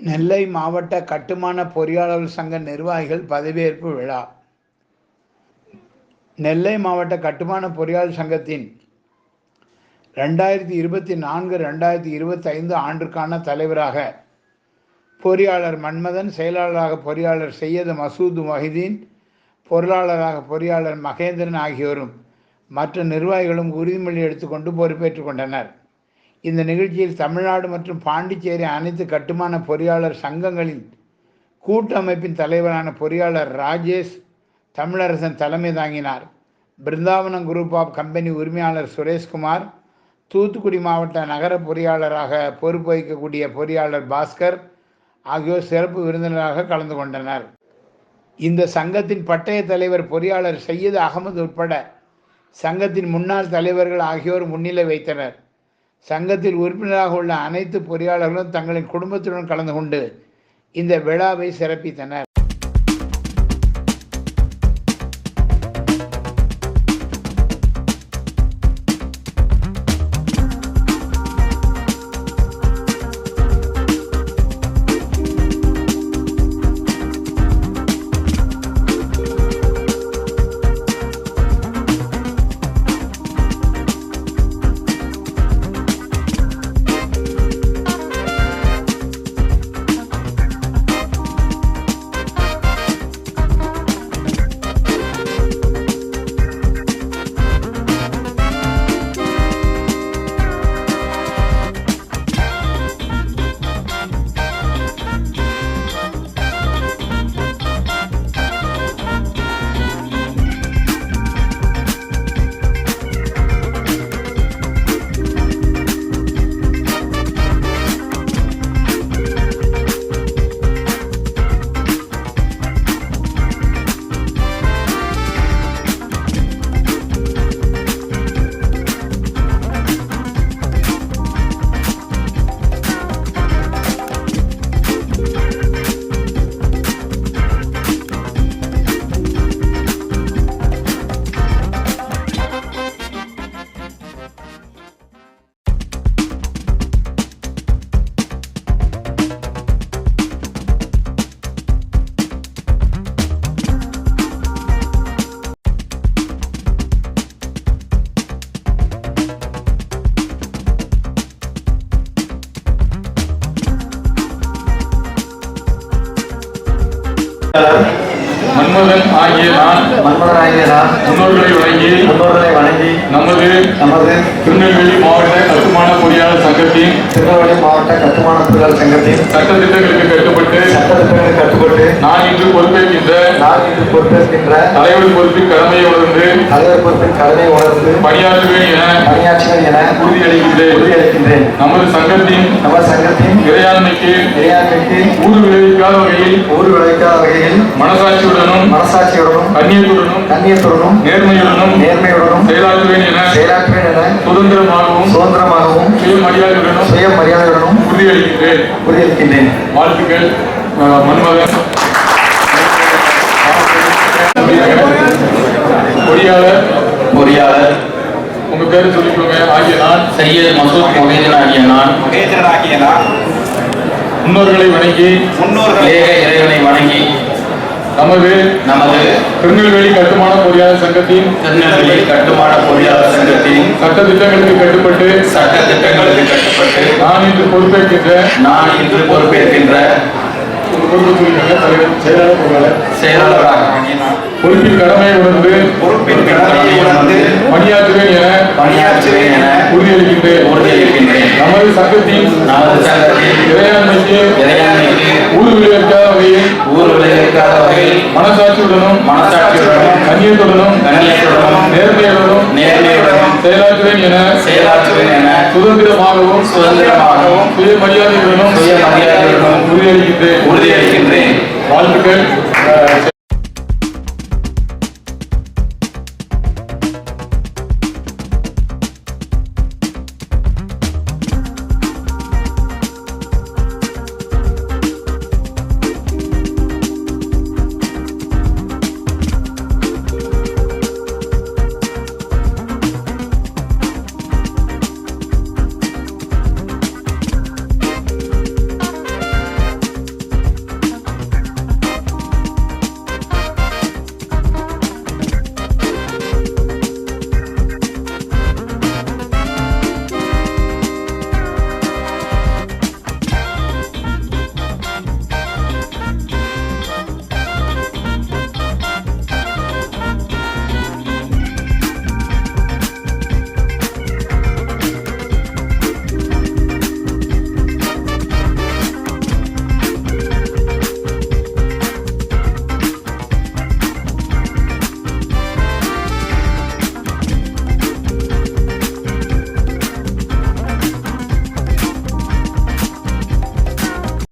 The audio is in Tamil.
நெல்லை மாவட்ட கட்டுமான பொறியாளர்கள் சங்க நிர்வாகிகள் பதவியேற்பு விழா. நெல்லை மாவட்ட கட்டுமான பொறியாளர் சங்கத்தின் 2024-2025 ஆண்டிற்கான தலைவராக பொறியாளர் மன்மதன், செயலாளராக பொறியாளர் சையது மசூத் மொஹிதீன், பொருளாளராக பொறியாளர் மகேந்திரன் ஆகியோரும் மற்ற நிர்வாகிகளும் உறுதிமொழி எடுத்துக்கொண்டு பொறுப்பேற்றுக் கொண்டனர். இந்த நிகழ்ச்சியில் தமிழ்நாடு மற்றும் பாண்டிச்சேரி அனைத்து கட்டுமான பொறியாளர் சங்கங்களின் கூட்டமைப்பின் தலைவரான பொறியாளர் ராஜேஷ் தமிழரசன் தலைமை தாங்கினார். பிருந்தாவனம் குரூப் ஆஃப் கம்பெனி உரிமையாளர் சுரேஷ்குமார், தூத்துக்குடி மாவட்ட நகர பொறியாளராக பொறுப்பு வகிக்கக்கூடிய பொறியாளர் பாஸ்கர் ஆகியோர் சிறப்பு விருந்தினராக கலந்து கொண்டனர். இந்த சங்கத்தின் பட்டய தலைவர் பொறியாளர் சையது அகமது உட்பட சங்கத்தின் முன்னாள் தலைவர்கள் ஆகியோர் முன்னிலை வைத்தனர். சங்கத்தில் உறுப்பினராக உள்ள அனைத்து பொறியாளர்களும் தங்களின் குடும்பத்துடன் கலந்து கொண்டு இந்த விழாவை சிறப்பித்தனர். மன்மதன் ஆகிய நான் முன்னோர்களை வணங்கி நமது திருநெல்வேலி மாவட்ட கட்டுமான பொறியாளர் சங்கத்தின் சட்டத்திட்டங்களுக்கு கட்டுப்பட்டு நான் இன்று பொறுப்பேற்கின்ற தலைவர் பொறுப்பின் கடமையை உணர்ந்து பணியாற்றுவேன் என உறுதியளிக்கின்றேன். நமது சங்கத்தின் இறையாண்மைக்கு ஊறு விளைவிக்காத வகையில் மனசாட்சியுடனும் கண்ணியத்துடனும் நேர்மையுடனும் செயலாற்றுவேன் என சுதந்திரமாகவும் சுயமரியாதையுடனும் உறுதியளிக்கின்றேன். வாழ்த்துக்கள். மன்மதன் பொறியாளர் உங்க பேரு சொல்லிக்கோங்க. ஆகிய நான் சையது மசூத் மொஹிதீன் ஆகிய நான் முன்னோர்களை வணங்கி இறைவனை வணங்கி நமது திருநெல்வேலி கட்டுமான பொறியாளர் சங்கத்தின் சட்டத்திட்டங்களுக்கு கட்டுப்பட்டு நான் இன்று பொறுப்பேற்கின்ற செயலாளராக பொறுப்பின் கடமையை உணர்ந்து பணியாற்றுவேன் என உறுதியளிக்கின்றேன். நமது சங்கத்தின் இறையாண்மைக்கு ஊறு விளைவிக்காத வகையில் மனசாட்சியுடனும் கண்ணியத்துடனும் நேர்மையுடனும் செயலாற்றுவேன் என சுதந்திரமாகவும் சுயமரியாதையுடனும் உறுதியளிக்கின்றேன். வாழ்த்துக்கள்.